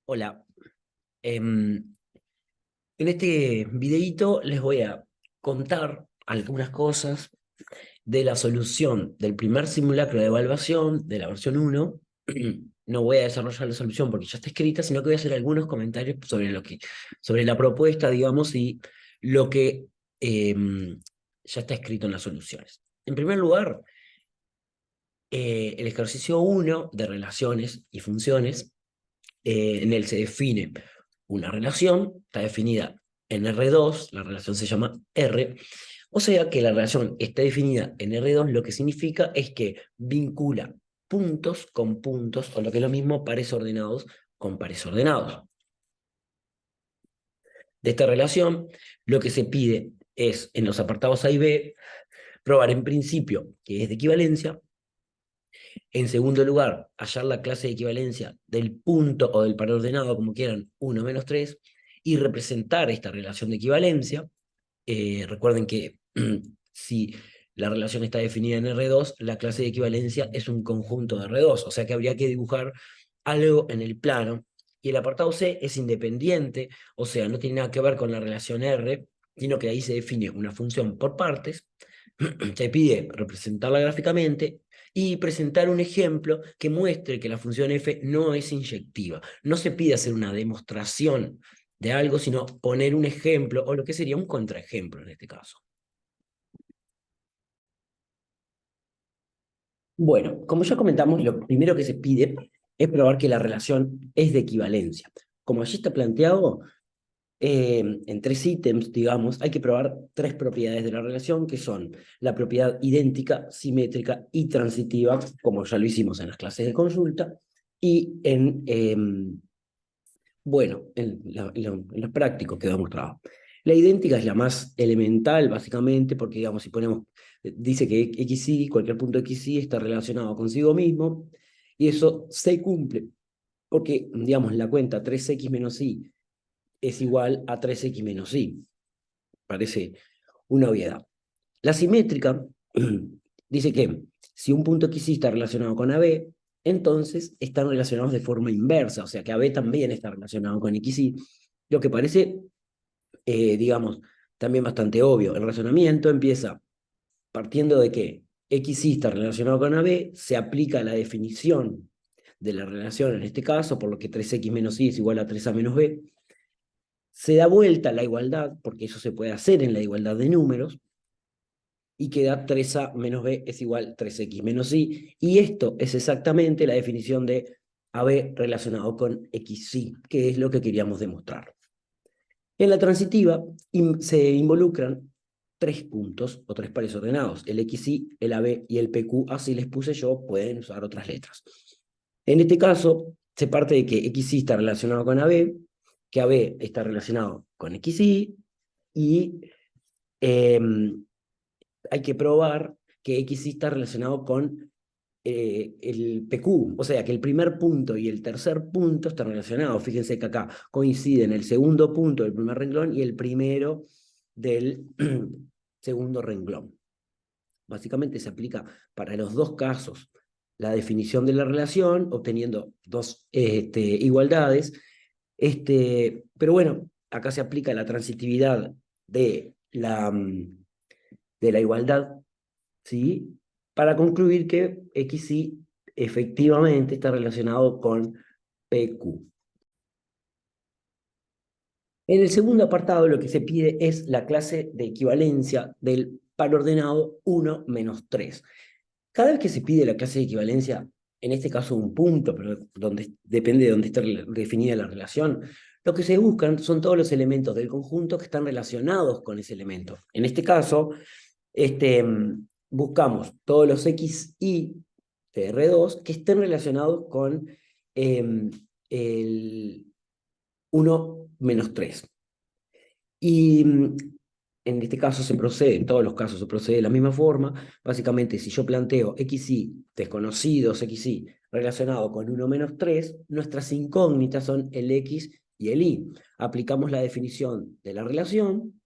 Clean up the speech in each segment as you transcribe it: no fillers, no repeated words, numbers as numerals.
Hola, en este videíto les voy a contar algunas cosas de la solución del primer simulacro de evaluación de la versión 1. No voy a desarrollar la solución porque ya está escrita, sino que voy a hacer algunos comentarios sobre la propuesta, digamos, y lo que ya está escrito en las soluciones. En primer lugar, el ejercicio 1 de relaciones y funciones, en él se define una relación, está definida en R2, la relación se llama R, o sea que la relación está definida en R2, lo que significa es que vincula puntos con puntos, o lo que es lo mismo, pares ordenados con pares ordenados. De esta relación, lo que se pide es, en los apartados A y B, probar en principio que es de equivalencia. En segundo lugar, hallar la clase de equivalencia del punto o del par ordenado, como quieran, 1 menos 3, y representar esta relación de equivalencia. Recuerden que si la relación está definida en R2, la clase de equivalencia es un conjunto de R2, o sea que habría que dibujar algo en el plano. Y el apartado C es independiente, o sea, no tiene nada que ver con la relación R, sino que ahí se define una función por partes. Se pide representarla gráficamente y presentar un ejemplo que muestre que la función f no es inyectiva. No se pide hacer una demostración de algo, sino poner un ejemplo, o lo que sería un contraejemplo en este caso. Bueno, como ya comentamos, lo primero que se pide es probar que la relación es de equivalencia. Como allí está planteado, en tres ítems, digamos, hay que probar tres propiedades de la relación, que son la propiedad idéntica, simétrica y transitiva, como ya lo hicimos en las clases de consulta, y en lo práctico quedó mostrado. La idéntica es la más elemental, básicamente, porque, digamos, si ponemos, dice que XY, cualquier punto XY está relacionado consigo mismo, y eso se cumple, porque, digamos, la cuenta 3x menos y es igual a 3x menos y. Parece una obviedad. La simétrica dice que si un punto XY está relacionado con AB, entonces están relacionados de forma inversa, o sea que AB también está relacionado con XY, lo que parece, digamos, también bastante obvio. El razonamiento empieza partiendo de que XY está relacionado con AB, se aplica la definición de la relación en este caso, por lo que 3x menos y es igual a 3a menos b. Se da vuelta la igualdad, porque eso se puede hacer en la igualdad de números, y queda 3a menos b es igual a 3x menos y, y esto es exactamente la definición de AB relacionado con XY, que es lo que queríamos demostrar. En la transitiva se involucran tres puntos o tres pares ordenados, el XY, el AB y el PQ, así les puse yo, pueden usar otras letras. En este caso, se parte de que XY está relacionado con AB, que AB está relacionado con XY, y eh, hay que probar que XY está relacionado con el PQ, o sea que el primer punto y el tercer punto están relacionados. Fíjense que acá coinciden el segundo punto del primer renglón y el primero del segundo renglón. Básicamente se aplica para los dos casos la definición de la relación, obteniendo dos igualdades. Pero bueno, acá se aplica la transitividad de la igualdad, ¿sí? Para concluir que XY efectivamente está relacionado con PQ. En el segundo apartado lo que se pide es la clase de equivalencia del par ordenado 1 menos 3. Cada vez que se pide la clase de equivalencia, en este caso un punto, pero depende de dónde esté definida la relación, lo que se buscan son todos los elementos del conjunto que están relacionados con ese elemento. En este caso, buscamos todos los XY de R2 que estén relacionados con el 1 menos 3. Y en este caso se procede, en todos los casos se procede de la misma forma. Básicamente, si yo planteo XY, desconocidos XY, relacionado con 1 menos 3, nuestras incógnitas son el X y el Y. Aplicamos la definición de la relación,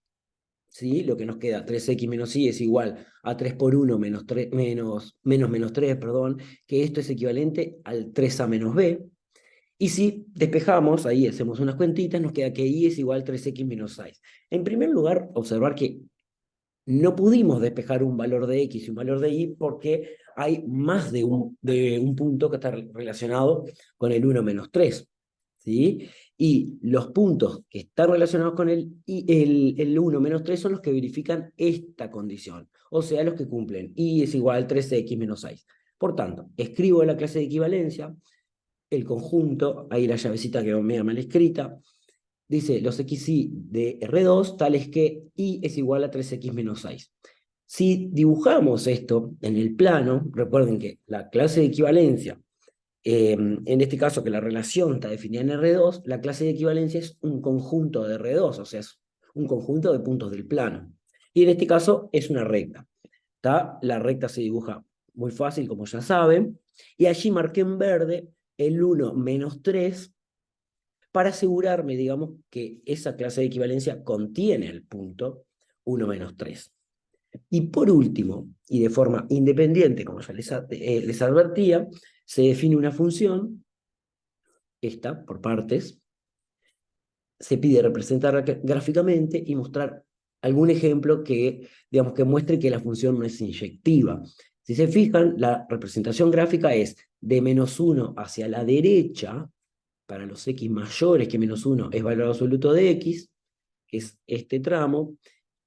¿sí? Lo que nos queda, 3x menos y es igual a 3 por 1 menos 3, menos 3, perdón, que esto es equivalente al 3a menos b. Y si despejamos, ahí hacemos unas cuentitas, nos queda que y es igual a 3x menos 6. En primer lugar, observar que no pudimos despejar un valor de x y un valor de y porque hay más de un punto que está relacionado con el 1 menos 3. ¿Sí? Y los puntos que están relacionados con el 1 menos 3 son los que verifican esta condición, o sea, los que cumplen y es igual a 3x menos 6. Por tanto, escribo la clase de equivalencia, el conjunto, ahí la llavecita que me mal escrita, dice los xy de R2 tales que y es igual a 3x menos 6. Si dibujamos esto en el plano, recuerden que la clase de equivalencia, en este caso que la relación está definida en R2, la clase de equivalencia es un conjunto de R2, o sea, es un conjunto de puntos del plano. Y en este caso es una recta. La recta se dibuja muy fácil, como ya saben, y allí marqué en verde el 1 menos 3 para asegurarme, digamos, que esa clase de equivalencia contiene el punto 1 menos 3. Y por último, y de forma independiente, como ya les advertía, se define una función, esta, por partes, se pide representarla gráficamente y mostrar algún ejemplo que, digamos, que muestre que la función no es inyectiva. Si se fijan, la representación gráfica es de menos 1 hacia la derecha, para los x mayores que menos 1 es valor absoluto de x, que es este tramo,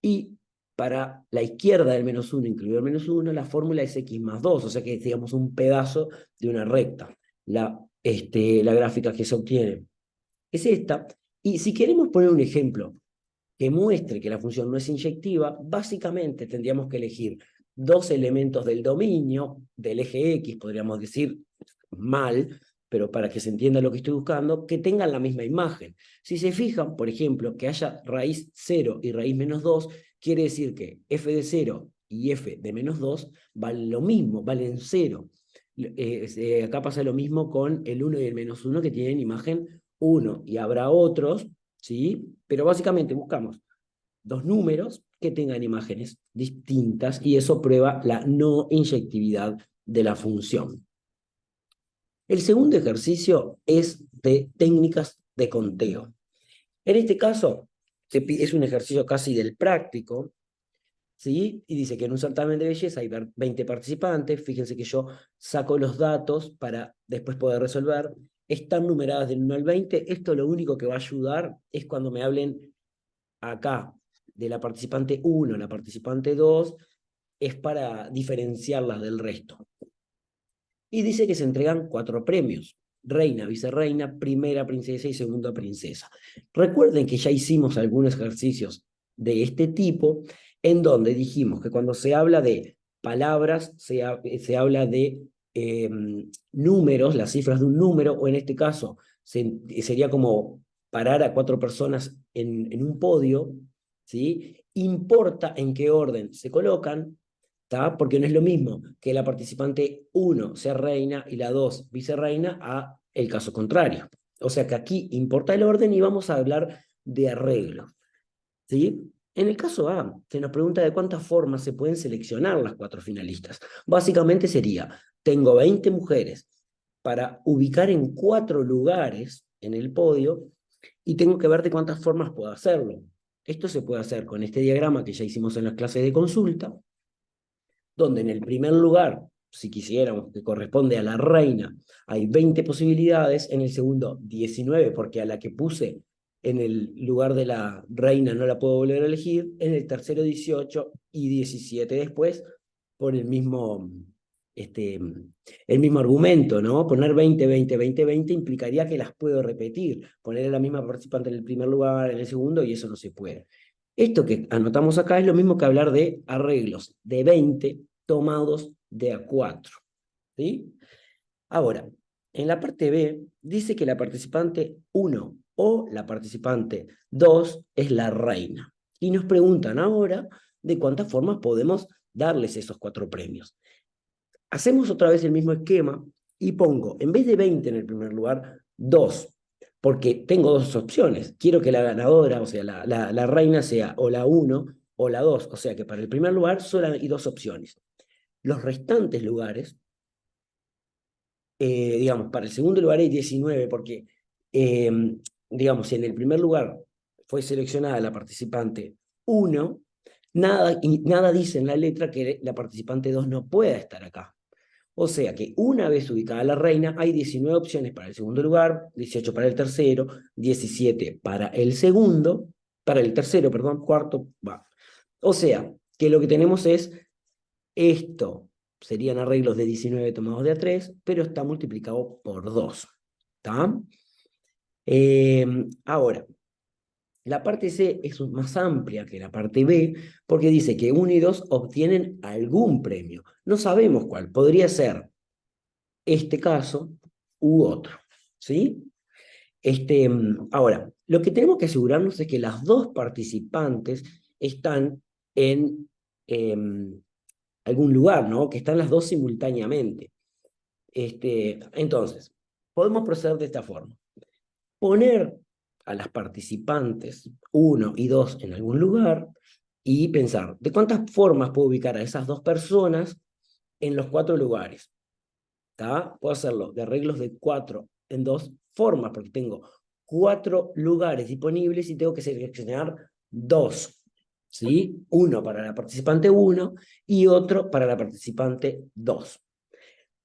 y para la izquierda del menos 1, incluido el menos 1, la fórmula es x más 2, o sea que es, digamos, un pedazo de una recta. La gráfica que se obtiene es esta, y si queremos poner un ejemplo que muestre que la función no es inyectiva, básicamente tendríamos que elegir dos elementos del dominio, del eje X, podríamos decir mal, pero para que se entienda lo que estoy buscando, que tengan la misma imagen. Si se fijan, por ejemplo, que haya raíz 0 y raíz menos 2, quiere decir que f de 0 y f de menos 2 valen lo mismo, valen 0. Acá pasa lo mismo con el 1 y el menos 1 que tienen imagen 1, y habrá otros, ¿sí? Pero básicamente buscamos dos números que tengan imágenes distintas y eso prueba la no inyectividad de la función. El segundo ejercicio es de técnicas de conteo. En este caso, es un ejercicio casi del práctico, ¿sí? Y dice que en un certamen de belleza hay 20 participantes. Fíjense que yo saco los datos para después poder resolver. Están numeradas del 1 al 20. Esto lo único que va a ayudar es cuando me hablen acá de la participante 1, la participante 2, es para diferenciarlas del resto. Y dice que se entregan 4 premios: reina, vicerreina, primera princesa y segunda princesa. Recuerden que ya hicimos algunos ejercicios de este tipo, en donde dijimos que cuando se habla de palabras, se habla de números, las cifras de un número, o en este caso sería como parar a 4 personas en un podio, ¿sí? Importa en qué orden se colocan, ¿tá? Porque no es lo mismo que la participante 1 sea reina y la 2 vicerreina a el caso contrario. O sea que aquí importa el orden y vamos a hablar de arreglo, ¿sí? En el caso A, se nos pregunta de cuántas formas se pueden seleccionar las 4 finalistas. Básicamente sería, tengo 20 mujeres para ubicar en 4 lugares en el podio y tengo que ver de cuántas formas puedo hacerlo. Esto se puede hacer con este diagrama que ya hicimos en las clases de consulta, donde en el primer lugar, si quisiéramos, que corresponde a la reina, hay 20 posibilidades, en el segundo 19, porque a la que puse en el lugar de la reina no la puedo volver a elegir, en el tercero 18 y 17 después, por el mismo argumento, ¿no? Poner 20, 20, 20, 20 implicaría que las puedo repetir, poner a la misma participante en el primer lugar, en el segundo, y eso no se puede. Esto que anotamos acá es lo mismo que hablar de arreglos de 20 tomados de a 4. ¿Sí? Ahora, en la parte B dice que la participante 1 o la participante 2 es la reina. Y nos preguntan ahora de cuántas formas podemos darles esos 4 premios. Hacemos otra vez el mismo esquema y pongo, en vez de 20 en el primer lugar, 2, porque tengo dos opciones. Quiero que la ganadora, o sea, la reina sea o la 1 o la 2, o sea que para el primer lugar solo hay 2 opciones. Los restantes lugares digamos, para el segundo lugar hay 19, porque, digamos, si en el primer lugar fue seleccionada la participante 1, nada dice en la letra que la participante 2 no pueda estar acá. O sea que una vez ubicada la reina, hay 19 opciones para el segundo lugar, 18 para el tercero, 17 para el tercero, perdón, cuarto, va. O sea que lo que tenemos es esto, serían arreglos de 19 tomados de A3, pero está multiplicado por 2. ¿Está? Ahora, la parte C es más amplia que la parte B porque dice que 1 y 2 obtienen algún premio. No sabemos cuál. Podría ser este caso u otro. ¿Sí? Ahora, lo que tenemos que asegurarnos es que las dos participantes están en algún lugar, ¿no? Que están las dos simultáneamente. Entonces, podemos proceder de esta forma. Poner a las participantes 1 y 2 en algún lugar y pensar, ¿de cuántas formas puedo ubicar a esas dos personas en los 4 lugares? ¿Tá? Puedo hacerlo de arreglos de 4 en 2 formas, porque tengo 4 lugares disponibles y tengo que seleccionar 2, ¿sí? Uno para la participante 1 y otro para la participante 2.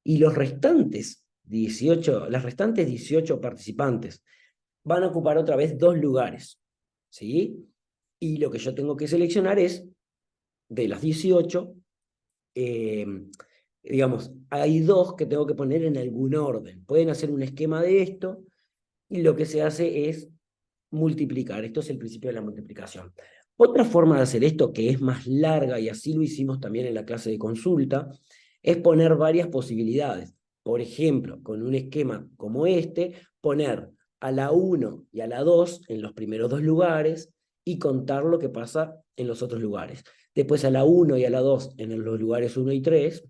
Y las restantes 18 participantes van a ocupar otra vez 2 lugares, ¿sí? Y lo que yo tengo que seleccionar es, de las 18, digamos, hay 2 que tengo que poner en algún orden. Pueden hacer un esquema de esto y lo que se hace es multiplicar. Esto es el principio de la multiplicación. Otra forma de hacer esto, que es más larga, y así lo hicimos también en la clase de consulta, es poner varias posibilidades. Por ejemplo, con un esquema como este, poner a la 1 y a la 2 en los primeros 2 lugares y contar lo que pasa en los otros lugares. Después a la 1 y a la 2 en los lugares 1 y 3,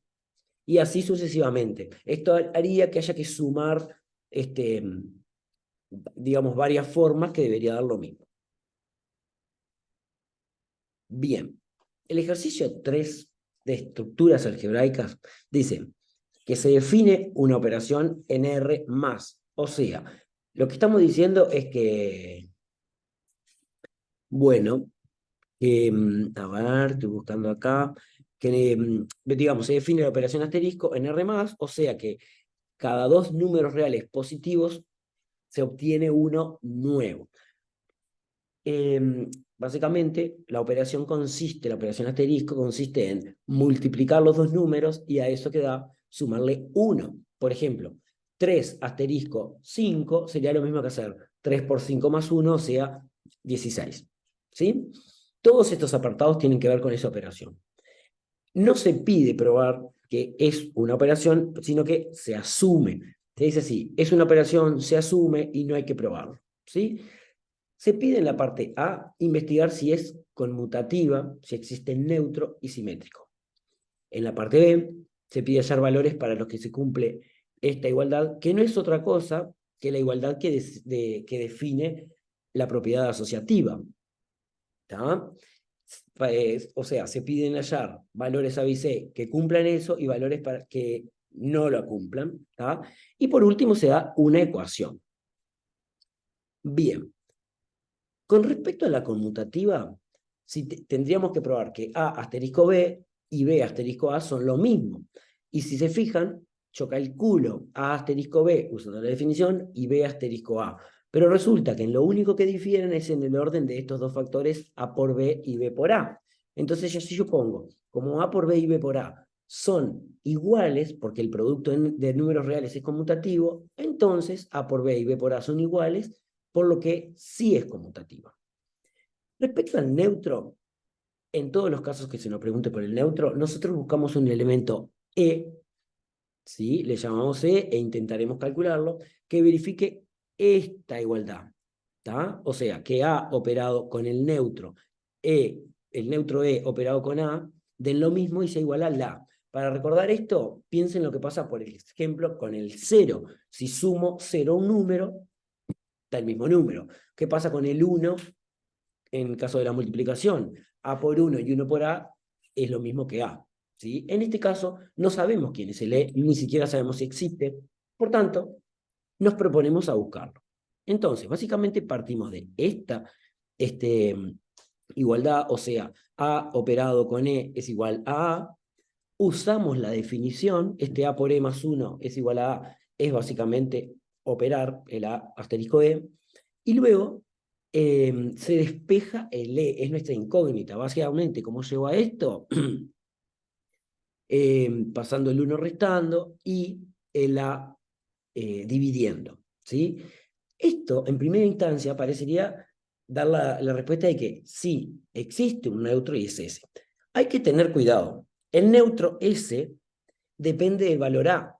y así sucesivamente. Esto haría que haya que sumar, digamos, varias formas que debería dar lo mismo. Bien, el ejercicio 3 de estructuras algebraicas dice que se define una operación en R más. O sea, lo que estamos diciendo es que, bueno, a ver, estoy buscando acá, que, digamos, se define la operación asterisco en R más, o sea que cada dos números reales positivos se obtiene uno nuevo. Básicamente, la operación asterisco consiste en multiplicar los dos números y a eso que da sumarle 1. Por ejemplo, 3 asterisco 5 sería lo mismo que hacer 3 por 5 más 1, o sea, 16. ¿Sí? Todos estos apartados tienen que ver con esa operación. No se pide probar que es una operación, sino que se asume. Se dice así, es una operación, se asume y no hay que probarlo. ¿Sí? Se pide en la parte A investigar si es conmutativa, si existe neutro y simétrico. En la parte B se pide hallar valores para los que se cumple esta igualdad, que no es otra cosa que la igualdad que define la propiedad asociativa. ¿Tá? O sea, se piden hallar valores A, B y C que cumplan eso y valores para que no lo cumplan. ¿Tá? Y por último se da una ecuación. Bien. Con respecto a la conmutativa, tendríamos que probar que A asterisco B y B asterisco A son lo mismo. Y si se fijan, yo calculo A asterisco B usando la definición y B asterisco A. Pero resulta que en lo único que difieren es en el orden de estos dos factores A por B y B por A. Entonces, si yo pongo, como A por B y B por A son iguales, porque el producto de números reales es conmutativo, entonces A por B y B por A son iguales, por lo que sí es conmutativa. Respecto al neutro, en todos los casos que se nos pregunte por el neutro, nosotros buscamos un elemento E, ¿sí? Le llamamos E e intentaremos calcularlo, que verifique esta igualdad. ¿Tá? O sea, que A operado con el neutro E operado con A, den lo mismo y sea igual a la. Para recordar esto, piensen lo que pasa, por ejemplo, con el 0. Si sumo 0 a un número, da el mismo número. ¿Qué pasa con el 1 en caso de la multiplicación? A por 1 y 1 por A es lo mismo que A. ¿Sí? En este caso, no sabemos quién es el E, ni siquiera sabemos si existe. Por tanto, nos proponemos a buscarlo. Entonces, básicamente partimos de esta igualdad, o sea, A operado con E es igual a A, usamos la definición, este A por E más 1 es igual a A, es básicamente operar el A asterisco E, y luego se despeja el E, es nuestra incógnita. Básicamente, ¿cómo llego a esto? Pasando el 1 restando y el A dividiendo, ¿sí? Esto, en primera instancia, parecería dar la respuesta de que sí, existe un neutro y es S. Hay que tener cuidado. El neutro S depende del valor A,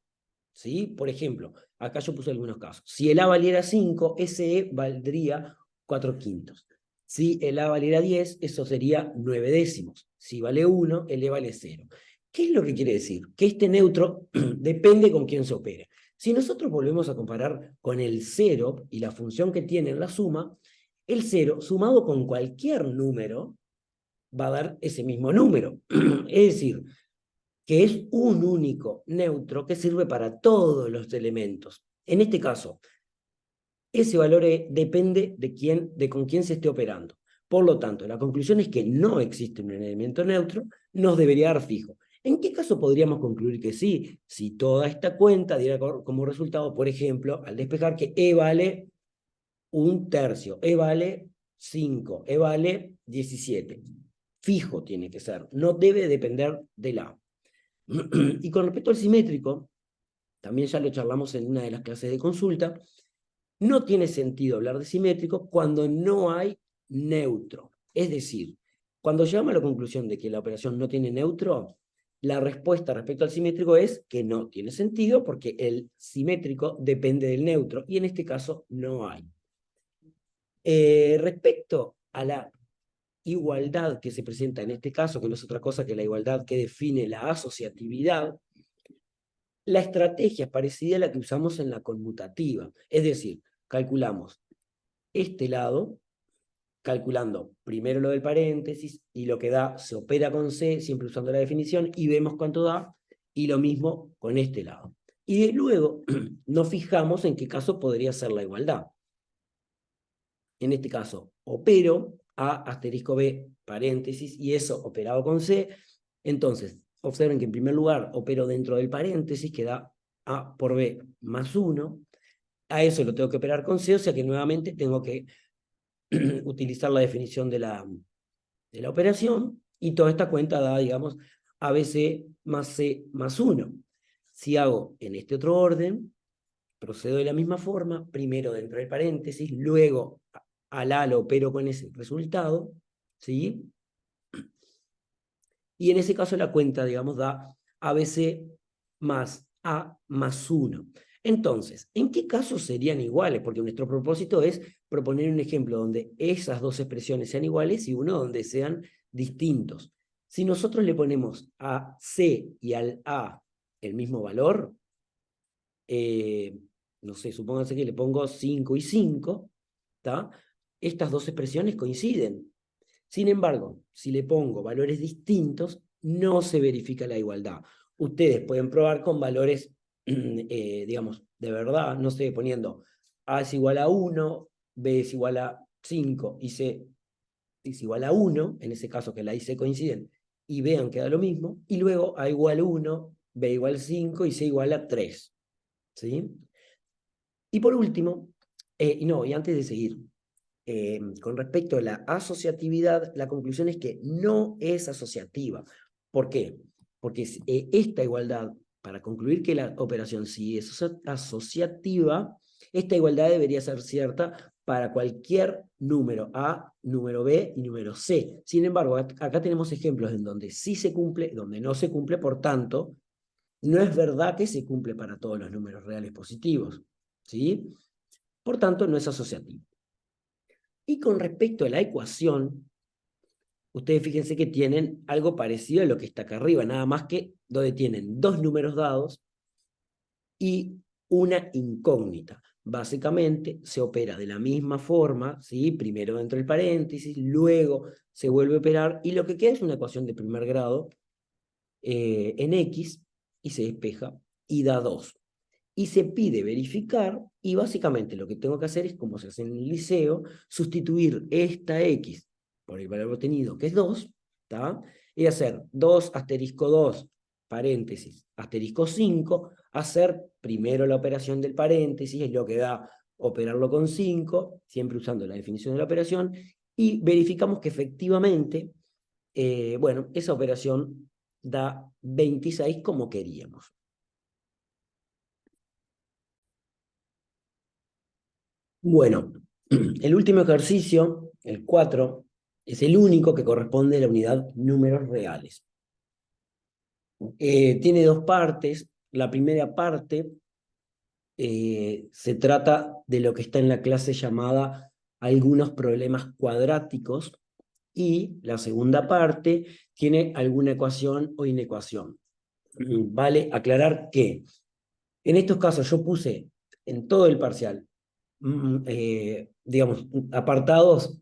¿sí? Por ejemplo, acá yo puse algunos casos. Si el A valiera 5, ese E valdría 4 quintos. Si el A valiera 10, eso sería 9 décimos. Si vale 1, el E vale 0. ¿Qué es lo que quiere decir? Que este neutro depende con quién se opere. Si nosotros volvemos a comparar con el 0 y la función que tiene en la suma, el 0 sumado con cualquier número va a dar ese mismo número. Es decir, que es un único neutro que sirve para todos los elementos. En este caso, ese valor depende de con quién se esté operando. Por lo tanto, la conclusión es que no existe un elemento neutro, nos debería dar fijo. ¿En qué caso podríamos concluir que sí? Si toda esta cuenta diera como resultado, por ejemplo, al despejar que E vale un tercio, E vale 5, E vale 17. Fijo tiene que ser, no debe depender del A. Y con respecto al simétrico, también ya lo charlamos en una de las clases de consulta, no tiene sentido hablar de simétrico cuando no hay neutro. Es decir, cuando llegamos a la conclusión de que la operación no tiene neutro, la respuesta respecto al simétrico es que no tiene sentido porque el simétrico depende del neutro y en este caso no hay. Respecto a la igualdad que se presenta en este caso, que no es otra cosa que la igualdad que define la asociatividad, la estrategia es parecida a la que usamos en la conmutativa. Es decir, calculamos este lado, calculando primero lo del paréntesis, y lo que da se opera con C, siempre usando la definición, y vemos cuánto da, y lo mismo con este lado. Y luego nos fijamos en qué caso podría ser la igualdad. En este caso, opero A asterisco B paréntesis, y eso operado con C. Entonces, observen que en primer lugar opero dentro del paréntesis, que da A por B más 1. A eso lo tengo que operar con C, o sea que nuevamente tengo que utilizar la definición de la operación, y toda esta cuenta da, digamos, ABC más C más 1. Si hago en este otro orden, procedo de la misma forma, primero dentro del paréntesis, luego al A lo opero con ese resultado, ¿sí? Y en ese caso la cuenta, digamos, da ABC más A más 1. Entonces, ¿en qué casos serían iguales? Porque nuestro propósito es proponer un ejemplo donde esas dos expresiones sean iguales y uno donde sean distintos. Si nosotros le ponemos a C y al A el mismo valor, no sé, supónganse que le pongo 5 y 5, ¿tá? Estas dos expresiones coinciden. Sin embargo, si le pongo valores distintos, no se verifica la igualdad. Ustedes pueden probar con valores, digamos, de verdad, no sé, poniendo A es igual a 1, B es igual a 5 y C es igual a 1, en ese caso que la y C coinciden, y vean que da lo mismo, y luego A igual a 1, B igual a 5 y C igual a 3. ¿Sí? Y por último, y antes de seguir, con respecto a la asociatividad, la conclusión es que no es asociativa. ¿Por qué? Porque esta igualdad, para concluir que la operación sí es asociativa, esta igualdad debería ser cierta para cualquier número A, número B y número C. Sin embargo, acá tenemos ejemplos en donde sí se cumple, donde no se cumple, por tanto, no es verdad que se cumple para todos los números reales positivos, ¿sí? Por tanto, no es asociativo. Y con respecto a la ecuación, ustedes fíjense que tienen algo parecido a lo que está acá arriba, nada más que donde tienen dos números dados y una incógnita. Básicamente se opera de la misma forma, ¿sí? Primero dentro del paréntesis, luego se vuelve a operar y lo que queda es una ecuación de primer grado en X y se despeja y da 2. y se pide verificar, y básicamente lo que tengo que hacer es, como se hace en el liceo, sustituir esta X por el valor obtenido, que es 2, ¿tá? Y hacer 2 asterisco 2, paréntesis, asterisco 5, hacer primero la operación del paréntesis, es lo que da operarlo con 5, siempre usando la definición de la operación, y verificamos que efectivamente, bueno, esa operación da 26 como queríamos. Bueno, el último ejercicio, el 4, es el único que corresponde a la unidad números reales. Tiene dos partes. La primera parte se trata de lo que está en la clase llamada algunos problemas cuadráticos, y la segunda parte tiene alguna ecuación o inecuación. Vale aclarar que en estos casos yo puse en todo el parcial, digamos, apartados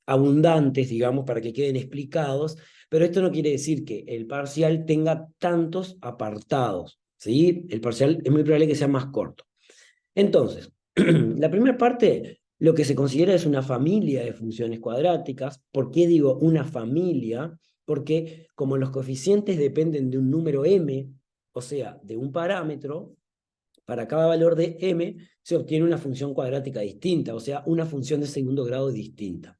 abundantes, digamos, para que queden explicados, pero esto no quiere decir que el parcial tenga tantos apartados, ¿sí? El parcial es muy probable que sea más corto. Entonces, la primera parte, lo que se considera es una familia de funciones cuadráticas. ¿Por qué digo una familia? Porque como los coeficientes dependen de un número m, o sea, de un parámetro, para cada valor de m se obtiene una función cuadrática distinta, o sea, una función de segundo grado distinta.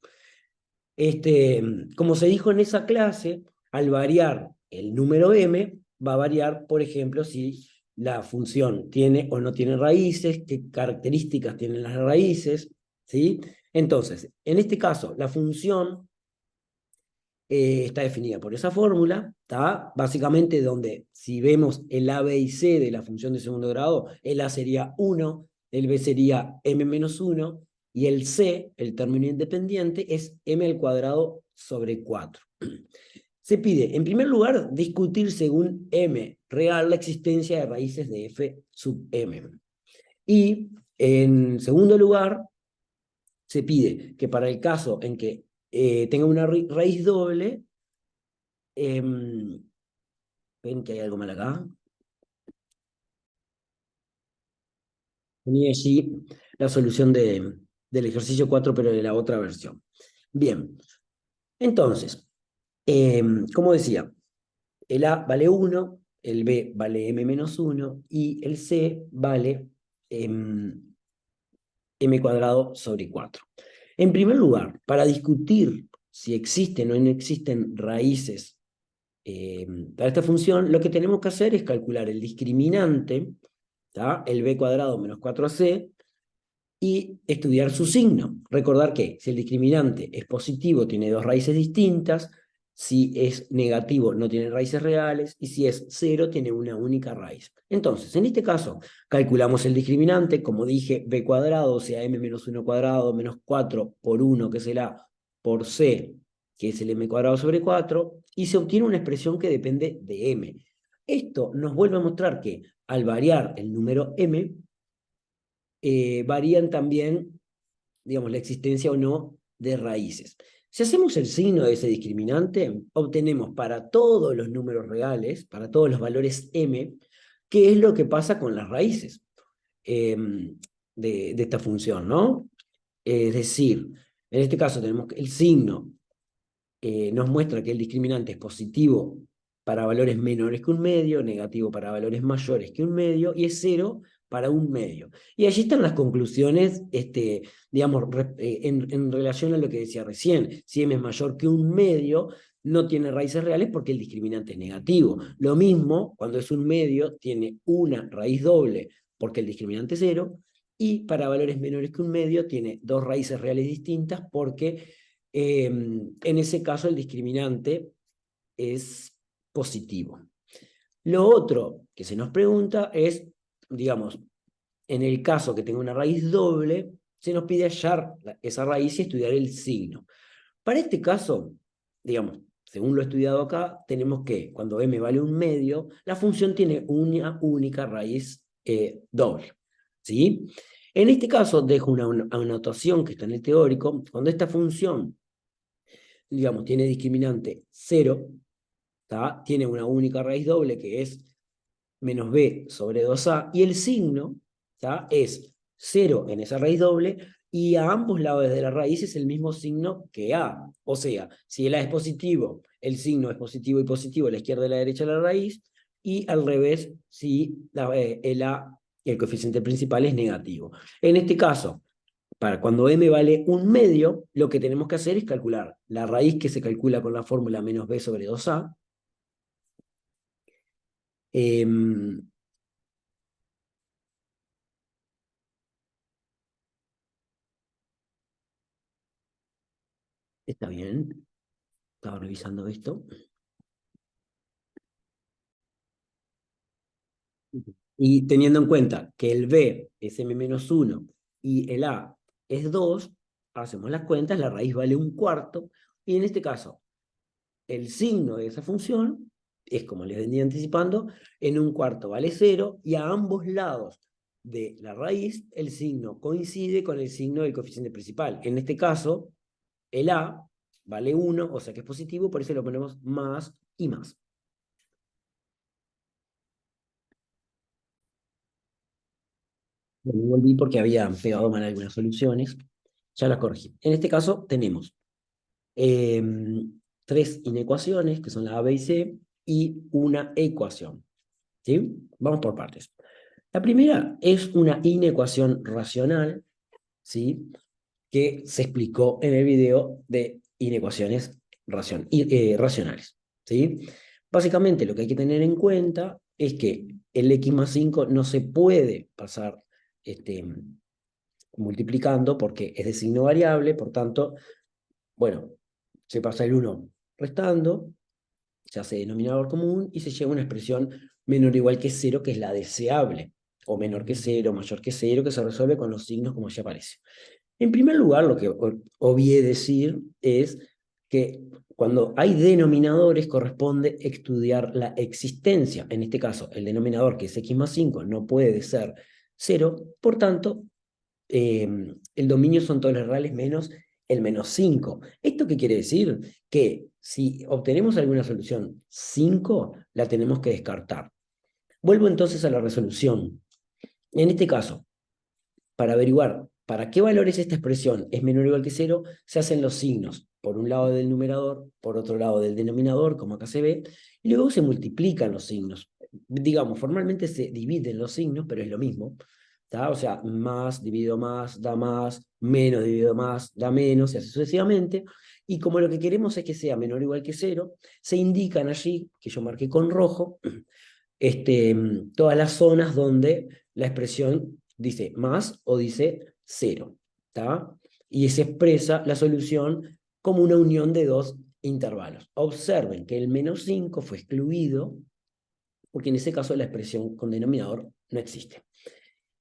Como se dijo en esa clase, al variar el número m, va a variar, por ejemplo, si la función tiene o no tiene raíces, qué características tienen las raíces, ¿sí? Entonces, en este caso, la función está definida por esa fórmula, ¿tá? Básicamente donde si vemos el a, b y c de la función de segundo grado, el a sería 1, el b sería m-1, y el c, el término independiente, es m al cuadrado sobre 4. Se pide, en primer lugar, discutir según m real la existencia de raíces de f sub m. Y en segundo lugar, se pide que para el caso en que tenga una raíz doble, ven que hay algo mal acá. Tenía allí la solución del ejercicio 4, pero de la otra versión. Bien, entonces, como decía, el A vale 1, el B vale m-1 y el C vale m cuadrado sobre 4. En primer lugar, para discutir si existen o no existen raíces para esta función, lo que tenemos que hacer es calcular el discriminante, ¿tá? El b cuadrado menos 4ac, y estudiar su signo. Recordar que si el discriminante es positivo, tiene dos raíces distintas; si es negativo, no tiene raíces reales; y si es cero, tiene una única raíz. Entonces, en este caso, calculamos el discriminante, como dije, b cuadrado, o sea, m-1 cuadrado, menos 4 por 1, que es el a, por c, que es el m cuadrado sobre 4, y se obtiene una expresión que depende de m. Esto nos vuelve a mostrar que al variar el número m, varían también, digamos, la existencia o no de raíces. Si hacemos el signo de ese discriminante, obtenemos para todos los números reales, para todos los valores m, qué es lo que pasa con las raíces de esta función, ¿no? Es decir, en este caso tenemos que el signo nos muestra que el discriminante es positivo para valores menores que un medio, negativo para valores mayores que un medio, y es cero para un medio. Y allí están las conclusiones, digamos, en relación a lo que decía recién. Si m es mayor que un medio, no tiene raíces reales porque el discriminante es negativo. Lo mismo, cuando es un medio, tiene una raíz doble porque el discriminante es cero, y para valores menores que un medio tiene dos raíces reales distintas porque en ese caso el discriminante es positivo. Lo otro que se nos pregunta es, digamos, en el caso que tenga una raíz doble, se nos pide hallar esa raíz y estudiar el signo. Para este caso, digamos, según lo estudiado acá, tenemos que, cuando m vale un medio, la función tiene una única raíz doble, ¿sí? En este caso, dejo una anotación que está en el teórico. Cuando esta función, digamos, tiene discriminante 0, ¿tá? Tiene una única raíz doble que es menos b sobre 2a, y el signo, ¿tá? Es 0 en esa raíz doble, y a ambos lados de la raíz es el mismo signo que a. O sea, si el a es positivo, el signo es positivo y positivo a la izquierda y a la derecha de la raíz, y al revés, si el a, el coeficiente principal, es negativo. En este caso, para cuando m vale 1/2, lo que tenemos que hacer es calcular la raíz, que se calcula con la fórmula menos b sobre 2a. Eh, Está bien, estaba revisando esto. Y teniendo en cuenta que el b es m-1 y el a es 2, hacemos las cuentas, la raíz vale 1/4, y en este caso, el signo de esa función es, como les venía anticipando, en 1/4 vale 0, y a ambos lados de la raíz el signo coincide con el signo del coeficiente principal. En este caso, el a vale 1, o sea que es positivo, por eso lo ponemos más y más. Me volví porque había pegado mal algunas soluciones, ya las corregí. En este caso tenemos eh, tres inecuaciones, que son la A, B y C, y una ecuación. ¿Sí? Vamos por partes. La primera es una inecuación racional, ¿sí? Que se explicó en el video de inecuaciones racionales, ¿sí? Básicamente lo que hay que tener en cuenta es que el x más 5 no se puede pasar este, multiplicando porque es de signo variable, por tanto, bueno, se pasa el 1 restando, se hace denominador común y se llega a una expresión menor o igual que 0, que es la deseable, o menor que 0, mayor que 0, que se resuelve con los signos como ya aparece. En primer lugar, lo que obvié decir es que cuando hay denominadores corresponde estudiar la existencia. En este caso, el denominador, que es x más 5, no puede ser 0, por tanto, el dominio son todos los reales menos el -5. ¿Esto qué quiere decir? Que si obtenemos alguna solución 5, la tenemos que descartar. Vuelvo entonces a la resolución. En este caso, para averiguar para qué valores esta expresión es menor o igual que 0, se hacen los signos, por un lado del numerador, por otro lado del denominador, como acá se ve, y luego se multiplican los signos. Digamos, formalmente se dividen los signos, pero es lo mismo. ¿Tá? O sea, más dividido más, menos dividido más, da menos, y así sucesivamente. Y como lo que queremos es que sea menor o igual que 0, se indican allí, que yo marqué con rojo, todas las zonas donde la expresión dice más o dice 0. ¿Tá? Y se expresa la solución como una unión de dos intervalos. Observen que el -5 fue excluido, porque en ese caso la expresión con denominador no existe.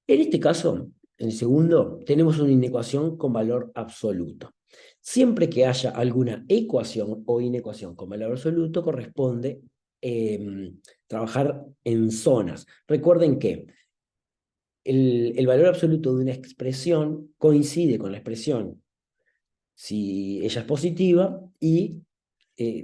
En este caso, en el segundo, tenemos una inecuación con valor absoluto. Siempre que haya alguna ecuación o inecuación con valor absoluto, corresponde trabajar en zonas. Recuerden que el valor absoluto de una expresión coincide con la expresión si ella es positiva y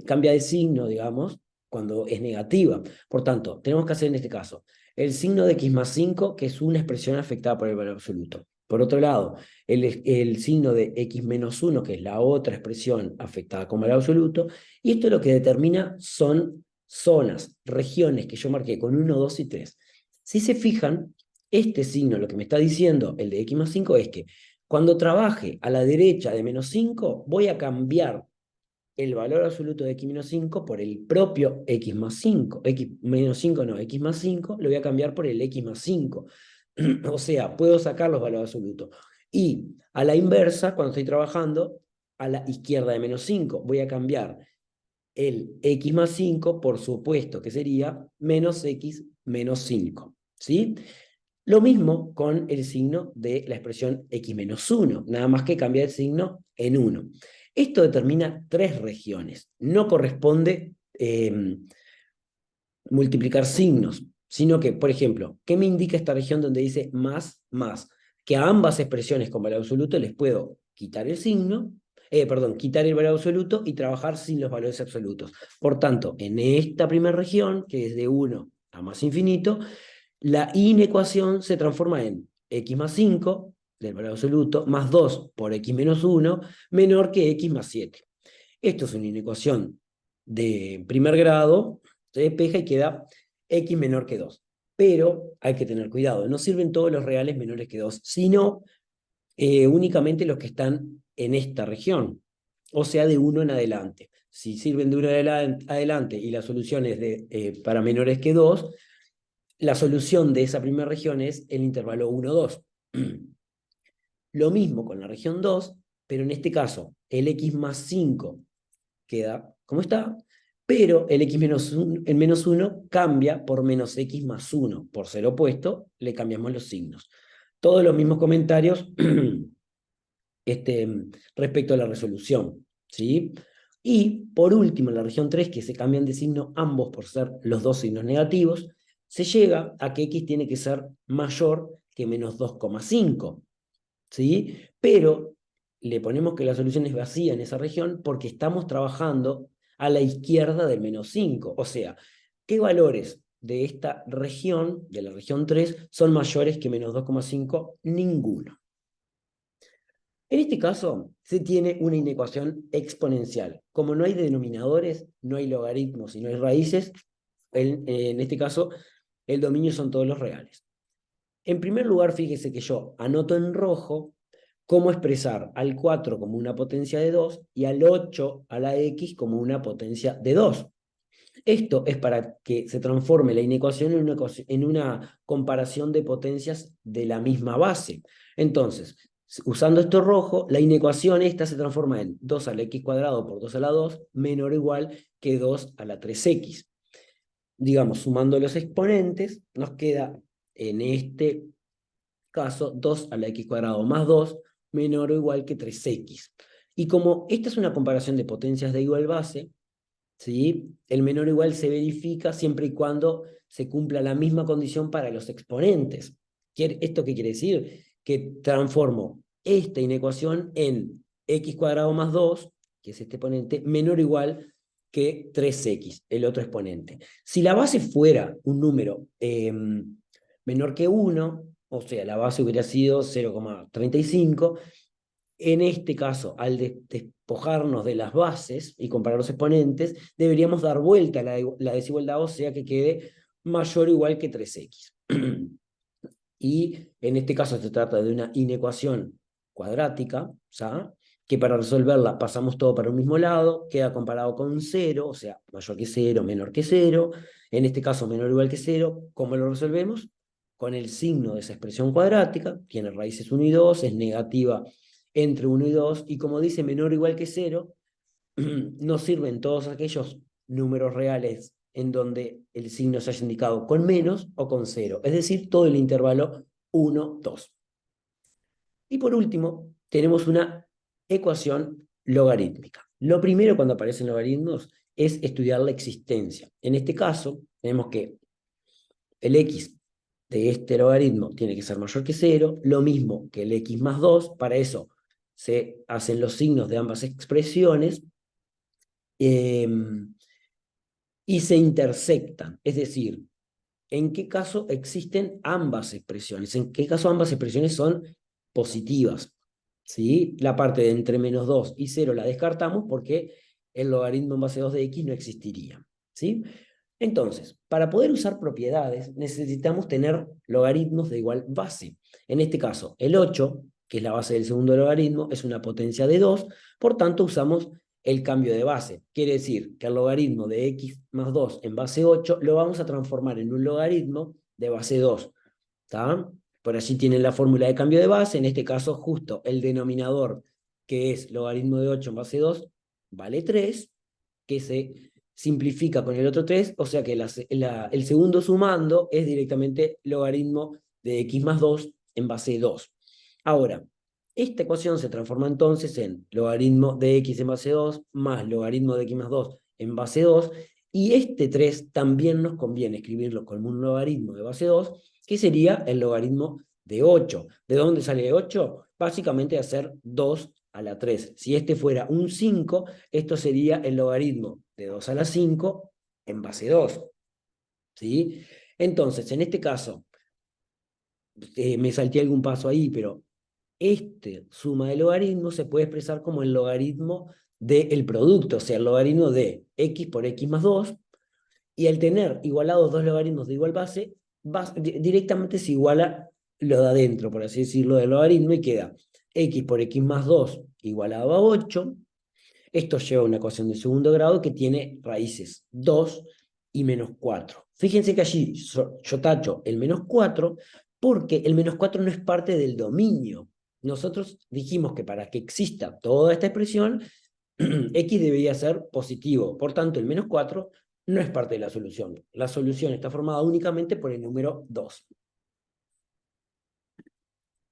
cambia de signo, digamos, cuando es negativa. Por tanto, tenemos que hacer en este caso el signo de x más 5, que es una expresión afectada por el valor absoluto. Por otro lado, el signo de x menos 1, que es la otra expresión afectada con valor absoluto, y esto lo que determina son zonas, regiones que yo marqué con 1, 2 y 3. Si se fijan, este signo lo que me está diciendo, el de x más 5, es que cuando trabaje a la derecha de -5, voy a cambiar el valor absoluto de x menos 5 por el propio x más 5. X menos 5 no, x más 5 lo voy a cambiar por el x más 5. O sea, puedo sacar los valores absolutos. Y a la inversa, cuando estoy trabajando a la izquierda de -5, voy a cambiar el x más 5 por supuesto que sería menos x menos 5. ¿Sí? Lo mismo con el signo de la expresión x menos 1, nada más que cambia el signo en 1. Esto determina tres regiones. No corresponde multiplicar signos, sino que, por ejemplo, ¿qué me indica esta región donde dice más, más? Que a ambas expresiones con valor absoluto les puedo quitar el signo, quitar el valor absoluto y trabajar sin los valores absolutos. Por tanto, en esta primera región, que es de 1 a más infinito, la inecuación se transforma en x más 5, del valor absoluto, más 2 por x menos 1, menor que x más 7. Esto es una inecuación de primer grado, se despeja y queda x menor que 2. Pero hay que tener cuidado, no sirven todos los reales menores que 2, sino únicamente los que están en esta región, o sea, de 1 en adelante. Si sirven de 1 en adelante y la solución es para menores que 2, la solución de esa primera región es el intervalo 1, 2. Lo mismo con la región 2, pero en este caso el x más 5 queda como está, pero el x menos 1, el menos 1 cambia por menos x más 1. Por ser opuesto, le cambiamos los signos. Todos los mismos comentarios respecto a la resolución, ¿sí? Y por último, en la región 3, que se cambian de signo ambos por ser los dos signos negativos, se llega a que x tiene que ser mayor que menos 2,5, ¿sí? Pero le ponemos que la solución es vacía en esa región porque estamos trabajando a la izquierda del menos 5. O sea, ¿qué valores de esta región, de la región 3, son mayores que menos 2,5? Ninguno. En este caso, se tiene una inecuación exponencial. Como no hay denominadores, no hay logaritmos y no hay raíces, en este caso, el dominio son todos los reales. En primer lugar, fíjese que yo anoto en rojo cómo expresar al 4 como una potencia de 2 y al 8 a la x como una potencia de 2. Esto es para que se transforme la inecuación en una comparación de potencias de la misma base. Entonces, usando esto rojo, la inecuación esta se transforma en 2 a la x cuadrado por 2 a la 2 menor o igual que 2 a la 3x. Digamos, sumando los exponentes, nos queda en este caso 2 a la x cuadrado más 2 menor o igual que 3x. Y como esta es una comparación de potencias de igual base, ¿sí? El menor o igual se verifica siempre y cuando se cumpla la misma condición para los exponentes. ¿Esto qué quiere decir? Que transformo esta inecuación en x cuadrado más 2, que es este exponente, menor o igual que 3x, el otro exponente. Si la base fuera un número menor que 1, o sea, la base hubiera sido 0,35, en este caso, al despojarnos de las bases y comparar los exponentes, deberíamos dar vuelta a la desigualdad, o sea que quede mayor o igual que 3x. Y en este caso se trata de una inecuación cuadrática, ¿sabes? Que para resolverla pasamos todo para un mismo lado, queda comparado con 0, o sea, mayor que 0, menor que 0, en este caso menor o igual que 0. ¿Cómo lo resolvemos? Con el signo de esa expresión cuadrática, tiene raíces 1 y 2, es negativa entre 1 y 2, y como dice menor o igual que 0, nos sirven todos aquellos números reales en donde el signo se haya indicado con menos o con 0, es decir, todo el intervalo 1, 2. Y por último, tenemos una ecuación logarítmica. Lo primero cuando aparecen logaritmos es estudiar la existencia. En este caso, tenemos que el x de este logaritmo tiene que ser mayor que 0, lo mismo que el x más 2, para eso se hacen los signos de ambas expresiones, eh, y se intersectan, es decir, ¿en qué caso existen ambas expresiones? ¿En qué caso ambas expresiones son positivas? ¿Sí? La parte de entre menos 2 y 0 la descartamos porque el logaritmo en base 2 de x no existiría. ¿Sí? Entonces, para poder usar propiedades necesitamos tener logaritmos de igual base. En este caso, el 8, que es la base del segundo logaritmo, es una potencia de 2, por tanto usamos el cambio de base. Quiere decir que el logaritmo de x más 2 en base 8 lo vamos a transformar en un logaritmo de base 2. ¿Está? Por allí tienen la fórmula de cambio de base, en este caso justo el denominador, que es logaritmo de 8 en base 2, vale 3, que se simplifica con el otro 3, o sea que el segundo sumando es directamente logaritmo de x más 2 en base 2. Ahora, esta ecuación se transforma entonces en logaritmo de x en base 2 más logaritmo de x más 2 en base 2, y este 3 también nos conviene escribirlo como un logaritmo de base 2, que sería el logaritmo de 8. ¿De dónde sale 8? Básicamente de hacer 2 a la 3. Si este fuera un 5, esto sería el logaritmo de 2 a la 5 en base 2. ¿Sí? Entonces, en este caso, me salté algún paso ahí, pero suma de logaritmos se puede expresar como el logaritmo del producto, o sea, el logaritmo de x por x más 2, y al tener igualados dos logaritmos de igual base, directamente se iguala lo de adentro, por así decirlo, del logaritmo, y queda x por x más 2 igualado a 8. Esto lleva a una ecuación de segundo grado que tiene raíces 2 y menos 4. Fíjense que allí yo tacho el menos 4 porque el menos 4 no es parte del dominio. Nosotros dijimos que para que exista toda esta expresión, x debería ser positivo. Por tanto, el menos 4 no es parte de la solución. La solución está formada únicamente por el número 2.